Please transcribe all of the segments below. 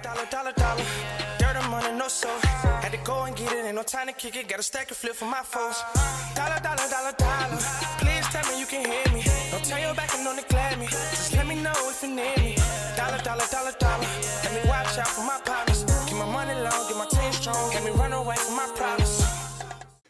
dollar. Dirt and money, no soul. Had to go and get it, ain't no time to kick it. Got a stack of flip for my foes. Dollar. Please tell me you can hear me. Don't turn your back and don't neglect me. Just let me know if you need me. Dollar. Let me watch out for my partners. Keep my money long, get my team strong. Let me run away from my problems.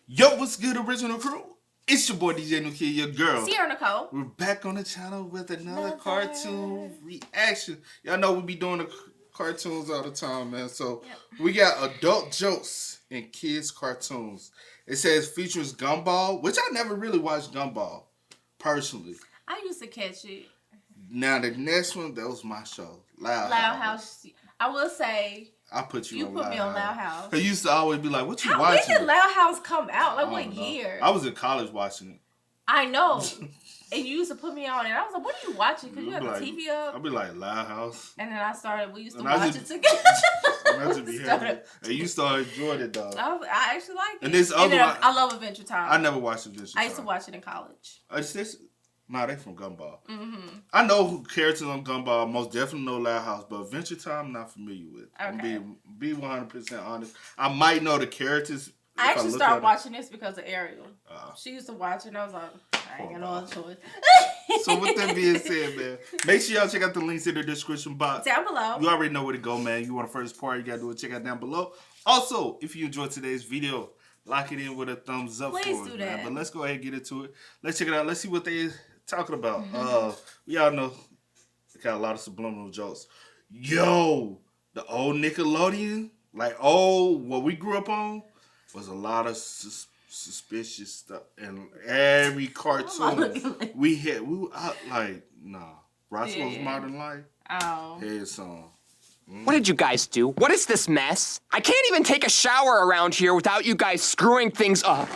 Yo, what's good, original crew? It's your boy DJ New Kid, your girl. Sierra Nicole. We're back on the channel with another cartoon reaction. Y'all know we be doing the cartoons all the time, man. So we got adult jokes and kids cartoons. It says features Gumball, which I never really watched Gumball, personally. I used to catch it. Now the next one, that was my show. Loud House. I will say. I put you on put Loud me on House. Loud House. Cause you used to always be like, "What you When watching?" did Loud House come out? Like what year? I was in college watching it. I know. And you used to put me on, and I was like, "What are you watching?" Because you had the TV up. I'd be like, "Loud House." And then I started. We used to watch it together. And you started enjoying it though. I actually like it. And this other one, I love Adventure Time. I never watched Adventure Time. I used to watch it in college. Nah, they from Gumball. Mm-hmm. I know who characters on Gumball. Most definitely know Loud House, but Adventure Time I'm not familiar with. Okay. Be 100% honest. I might know the characters. I actually started watching this because of Ariel. She used to watch it, and I was like, I ain't got no other choice. So with that being said, man, make sure y'all check out the links in the description box. Down below. You already know where to go, man. You want the first part, you got to do it. Check out down below. Also, if you enjoyed today's video, lock it in with a thumbs up. Please for do it, that. man. But let's go ahead and get into it. Let's check it out. Let's see what they talking about. We all know they got a lot of subliminal jokes. Yo, the old Nickelodeon, like what we grew up on, was a lot of suspicious stuff. And every cartoon we had, Roscoe's Modern Life, head song. What did you guys do? What is this mess? I can't even take a shower around here without you guys screwing things up.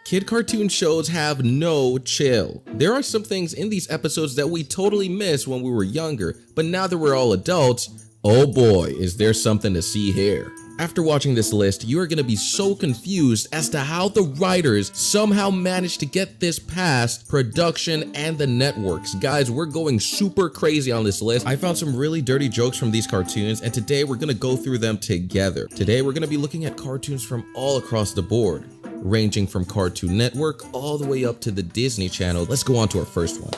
Kid cartoon shows have no chill. There are some things in these episodes that we totally missed when we were younger, but now that we're all adults, oh boy, is there something to see here. After watching this list, you are going to be so confused as to how the writers somehow managed to get this past production and the networks. Guys, we're going super crazy on this list. I found some really dirty jokes from these cartoons, and today we're going to go through them together. Today we're going to be looking at cartoons from all across the board, ranging from Cartoon Network all the way up to the Disney Channel. Let's go on to our first one.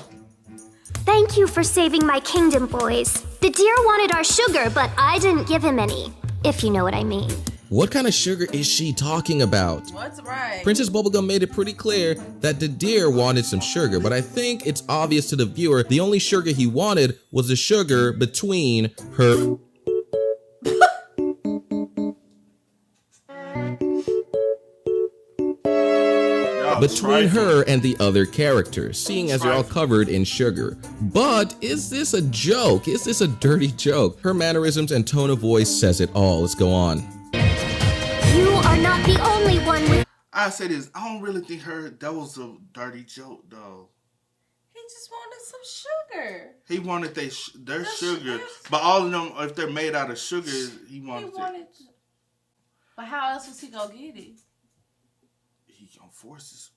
Thank you for saving my kingdom, boys. The deer wanted our sugar, but I didn't give him any, if you know what I mean. What kind of sugar is she talking about? What's right? Princess Bubblegum made it pretty clear that the deer wanted some sugar, but I think it's obvious to the viewer the only sugar he wanted was the sugar between her... between her and the other characters, seeing as they're all covered in sugar. But is this a joke? Is this a dirty joke? Her mannerisms and tone of voice says it all. Let's go on. You are not the only one with... I say this, I don't really think that was a dirty joke, though. He just wanted some sugar. He wanted their sugar, but all of them, if they're made out of sugar, he wanted But how else was he gonna get it? He gonna force us.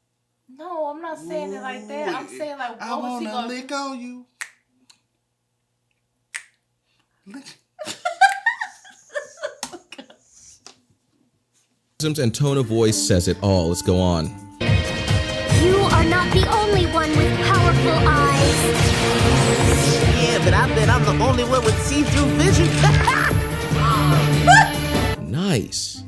No, I'm not saying it like that. I'm saying like, what was he gonna lick on you. Lick. And tone of voice says it all. Let's go on. You are not the only one with powerful eyes. Yeah, but I bet I'm the only one with see-through vision. Nice.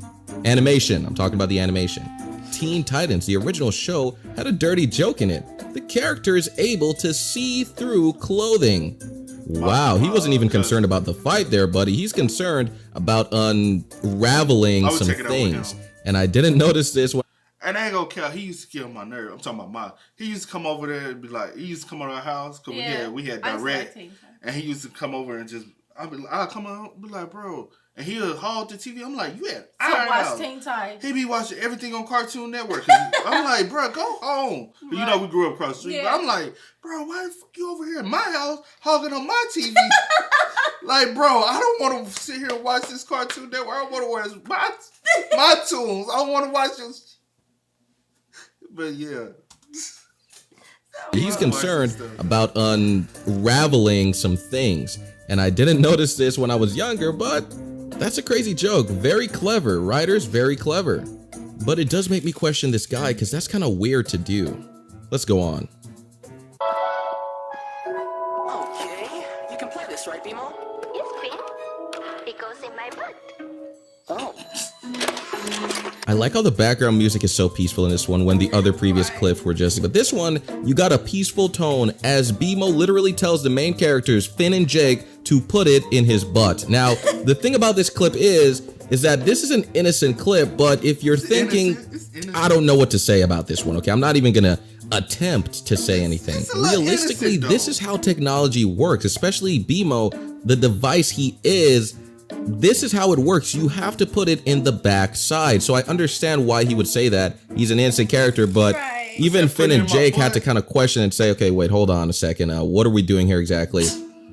Animation. I'm talking about the animation. Teen Titans, the original show, had a dirty joke in it. The character is able to see through clothing. Wow, he wasn't even concerned about the fight there, buddy. He's concerned about unraveling some things. And I didn't notice this one. And I ain't gonna care. He used to kill my nerve. I'm talking about he used to come over there and be like, he used to come to our house because we had direct. And he used to come over and just, I'll come out, be like, bro. And he'll haul the TV. I'm like, you had watch Teen Titans. He be watching everything on Cartoon Network. I'm like, bro, go home. Right. You know, we grew up across the street. Yeah. But I'm like, bro, why the fuck you over here in my house hogging on my TV? Like, bro, I don't want to sit here and watch this Cartoon Network. I want to watch my tunes. I want to watch this. But yeah. So He's concerned about unraveling some things. And I didn't notice this when I was younger, but that's a crazy joke. Very clever. Writers, very clever. But it does make me question this guy because that's kind of weird to do. Let's go on. Okay, you can play this, right, Bimo? Yes, Queen. It goes in my butt. Oh. I like how the background music is so peaceful in this one when the other previous clips were just, but this one, you got a peaceful tone as Bimo literally tells the main characters, Finn and Jake, to put it in his butt. Now, the thing about this clip is that this is an innocent clip, but if you're thinking, I don't know what to say about this one, okay? I'm not even gonna attempt to say anything. Realistically, this is how technology works, especially Bimo, the device he is. This is how it works. You have to put it in the back side. So I understand why he would say that. He's an innocent character, but even Finn and Jake had to kind of question and say, okay, wait, hold on a second. What are we doing here exactly?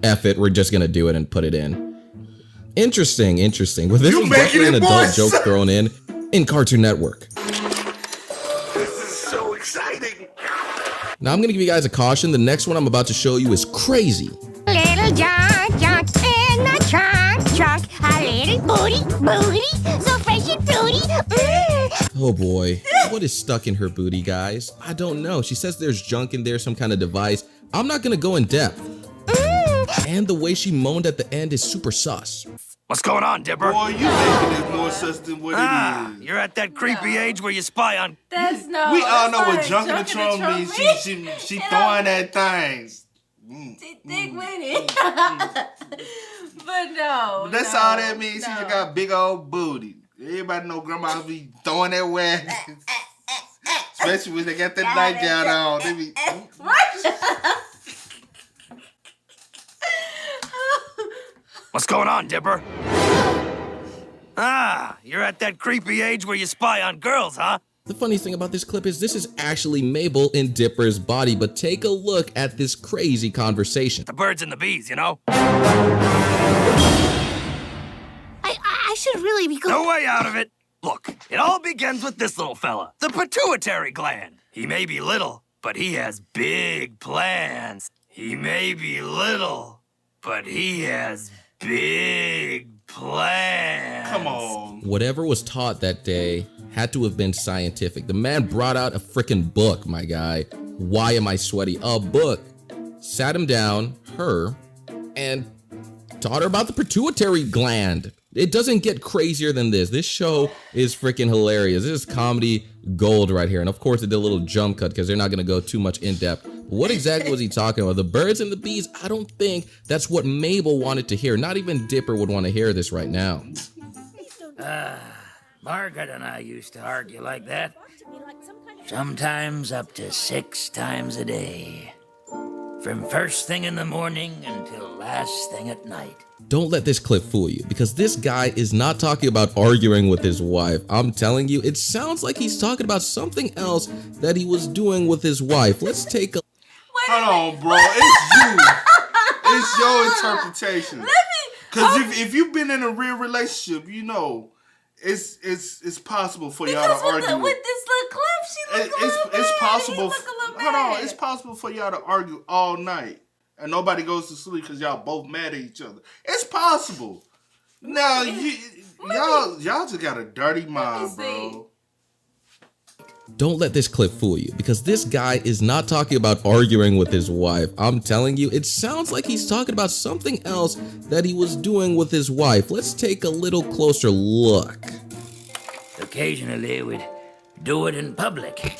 F it, we're just gonna do it and put it in. Interesting. Well, this is definitely an adult joke thrown in Cartoon Network. This is so exciting. Now I'm gonna give you guys a caution. The next one I'm about to show you is crazy. Little junk in the trunk, a little booty, so fresh and fruity. Oh boy, what is stuck in her booty, guys? I don't know. She says there's junk in there, some kind of device. I'm not gonna go in depth. And the way she moaned at the end is super sus. What's going on, Dipper? Boy, you making it more sus than what it is. You're at that creepy age where you spy on. That's no. We all that's know what like junk in the trunk means. She throwing that thing. Thick with it. But no. That's all that means. She just got big old booty. Everybody know grandma be throwing that whack. Especially when they got that nightgown on. They be. What's going on, Dipper? You're at that creepy age where you spy on girls, huh? The funny thing about this clip is this is actually Mabel in Dipper's body, but take a look at this crazy conversation. The birds and the bees, you know? I should really be going. No way out of it. Look, it all begins with this little fella, the pituitary gland. He may be little, but he has big plans. He may be little, but he has big plans. Come on. Whatever was taught that day had to have been scientific. The man brought out a freaking book, my guy. Why Am I Sweaty? A book. Sat him down, her, and taught her about the pituitary gland. It doesn't get crazier than this. This show is freaking hilarious. This is comedy gold right here. And of course, it did a little jump cut because they're not going to go too much in depth. What exactly was he talking about? The birds and the bees? I don't think that's what Mabel wanted to hear. Not even Dipper would want to hear this right now. Margaret and I used to argue like that. Sometimes up to 6 times a day. From first thing in the morning until last thing at night. Don't let this clip fool you, because this guy is not talking about arguing with his wife. I'm telling you, it sounds like he's talking about something else that he was doing with his wife. Let's take a... Hold on, bro. It's you. It's your interpretation. Because if you've been in a real relationship, you know, it's possible for y'all to argue. With this little clip, she look a little It's bad. possible. He look a little Hold on. bad. It's possible for y'all to argue all night and nobody goes to sleep because y'all both mad at each other. It's possible. Now y'all just got a dirty mind, bro. Don't let this clip fool you, because this guy is not talking about arguing with his wife. I'm telling you, it sounds like he's talking about something else that he was doing with his wife. Let's take a little closer look. Occasionally we'd do it in public.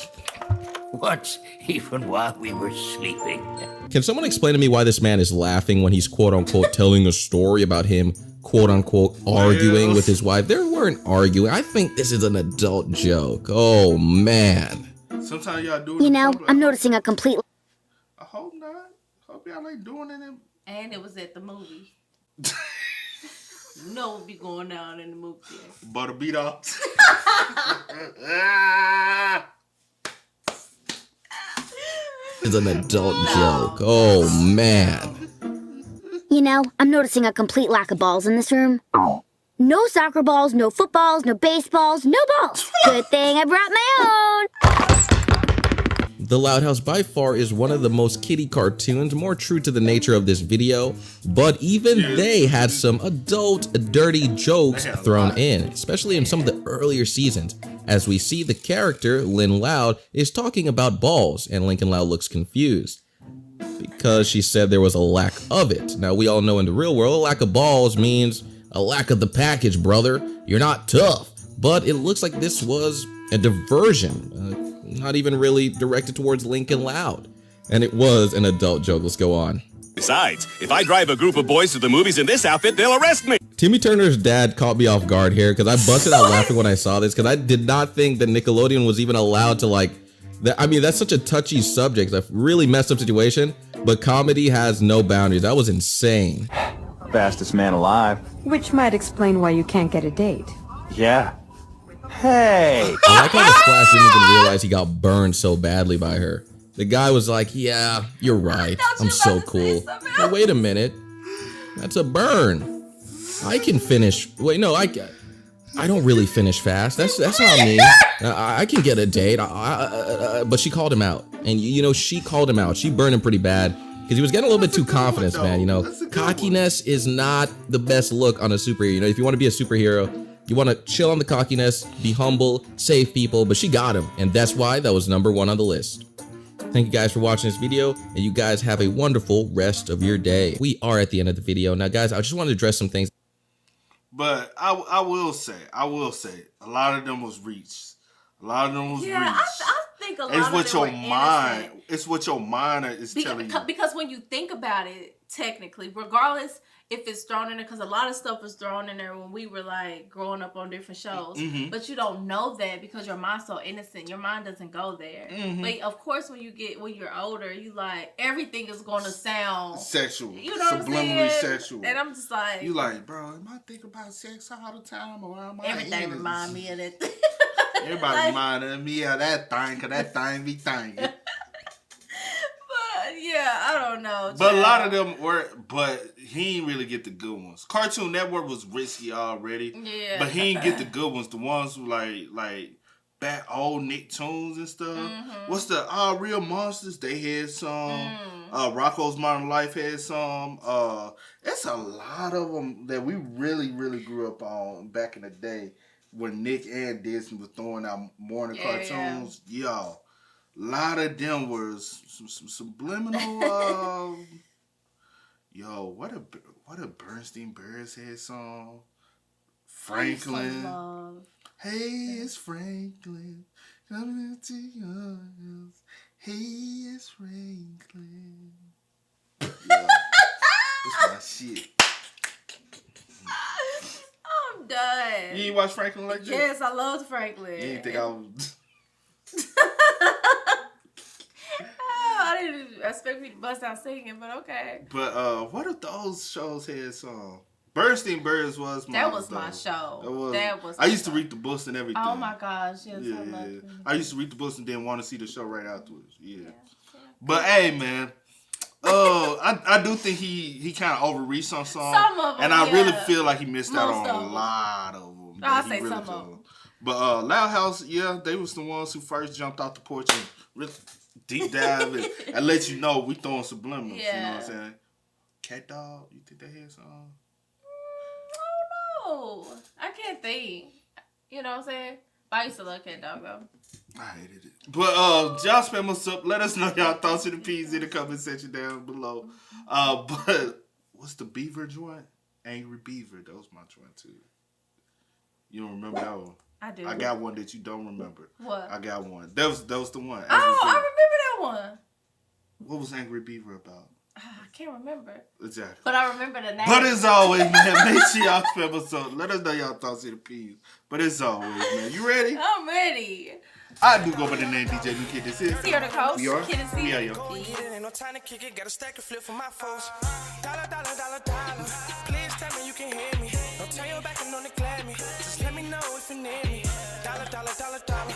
Once, even while we were sleeping. Can someone explain to me why this man is laughing when he's quote-unquote telling a story about him quote-unquote arguing with his wife? They weren't arguing. I think this is an adult joke. Oh, man. Sometimes y'all do it. You know, I'm noticing a complete... I hope not. Hope y'all ain't doing it. And it was at the movie. You know what be going down in the movie theater. Butter beat off. It's an adult joke. Oh, man. You know, I'm noticing a complete lack of balls in this room. No soccer balls, no footballs, no baseballs, no balls. Good thing I brought my own. The Loud House by far is one of the most kiddie cartoons, more true to the nature of this video, but even they had some adult dirty jokes thrown in, especially in some of the earlier seasons, as we see the character, Lynn Loud, is talking about balls, and Lincoln Loud looks confused because she said there was a lack of it. Now, we all know in the real world, a lack of balls means a lack of the package, brother. You're not tough. But it looks like this was a diversion, not even really directed towards Lincoln Loud. And it was an adult joke. Let's go on. Besides, if I drive a group of boys to the movies in this outfit, they'll arrest me. Timmy Turner's dad caught me off guard here because I busted out laughing when I saw this because I did not think that Nickelodeon was even allowed to I mean, that's such a touchy subject, a really messed up situation, but comedy has no boundaries. That was insane. Fastest man alive. Which might explain why you can't get a date. Yeah. Hey! I like how the Flash didn't even realize he got burned so badly by her. The guy was like, yeah, you're right. I'm so cool. Hey, wait a minute. That's a burn. I can finish. Wait, no, I don't really finish fast. That's not me. I can get a date. But she called him out. And, you know, she called him out. She burned him pretty bad because he was getting a little bit too confident, man. You know, cockiness is not the best look on a superhero. You know, if you want to be a superhero, you want to chill on the cockiness, be humble, save people, but she got him, and that's why that was #1 on the list. Thank you guys for watching this video, and you guys have a wonderful rest of your day. We are at the end of the video. Now, guys, I just want to address some things. But I will say, a lot of them was reached. A lot of them was reached. I think a lot it's of what them your were mind. innocent. It's what your mind is telling you. Because when you think about it, technically, regardless if it's thrown in there, because a lot of stuff was thrown in there when we were like growing up on different shows, but you don't know that because your mind's so innocent. Your mind doesn't go there. But of course, when you're older, you like everything is going to sound sexual, you know what I'm subliminally saying? sexual, and I'm just like, you like, bro, am I thinking about sex all the time, or am I everything remind me of that. Everybody like, reminded me of that thing, cause that thing be thinking. Yeah, I don't know. But a lot of them were, but he didn't really get the good ones. Cartoon Network was risky already. Yeah. But he didn't get the good ones. The ones who like back old Nicktoons and stuff. What's the Real Monsters? They had some. Rocko's Modern Life had some. It's a lot of them that we really, really grew up on back in the day when Nick and Disney was throwing out morning cartoons. Yeah. Y'all. A lot of them was some subliminal. Yo, what a Bernstein Bears had song. Franklin. Hey, it's Franklin coming to yours. Hey, it's Franklin. Yeah, it's my shit. I'm done. You ain't watch Franklin like that? Yes, I loved Franklin. You didn't think I was. I didn't expect me to bust out singing, but okay. But what if those shows had some? Bernstein Bears was my. That was my show. That was. I used to read the books and everything. Oh my gosh! Yes, yeah, I loved it. I used to read the books and then want to see the show right afterwards. Yeah. But hey, man. I do think he kind of overreached on some of them, and I really feel like he missed out on a lot of them. I'll say some of them. But Loud House, yeah, they was the ones who first jumped off the porch and really deep dive and let you know we throwing subliminals. Yeah. You know what I'm saying? Cat Dog, you think they had something? I don't know. I can't think. You know what I'm saying? But I used to love Cat Dog though. I hated it. But y'all spam us up. Let us know y'all thoughts in the P's in the comment section down below. But what's the Beaver joint? Angry Beaver. That was my joint too. You don't remember that one? I do. I got one that you don't remember. What? I got one. That was the one. I remember that one. What was Angry Beaver about? I can't remember. Exactly. But I remember the name. But as always, man, make sure y'all spam us up. Let us know y'all thoughts in the P's. But as always, man, you ready? I'm ready. I do go by the name DJ New Kid. This is Sierra the Coast. We are. Kid and C. We are, yo. Go get it, ain't no time to kick it. Got a stack of flip for my folks. Dollar, dollar, dollar, dollar. Please tell me you can hear me. Don't turn your back and don't neglect me. Just let me know if you need me. Dollar, dollar, dollar, dollar.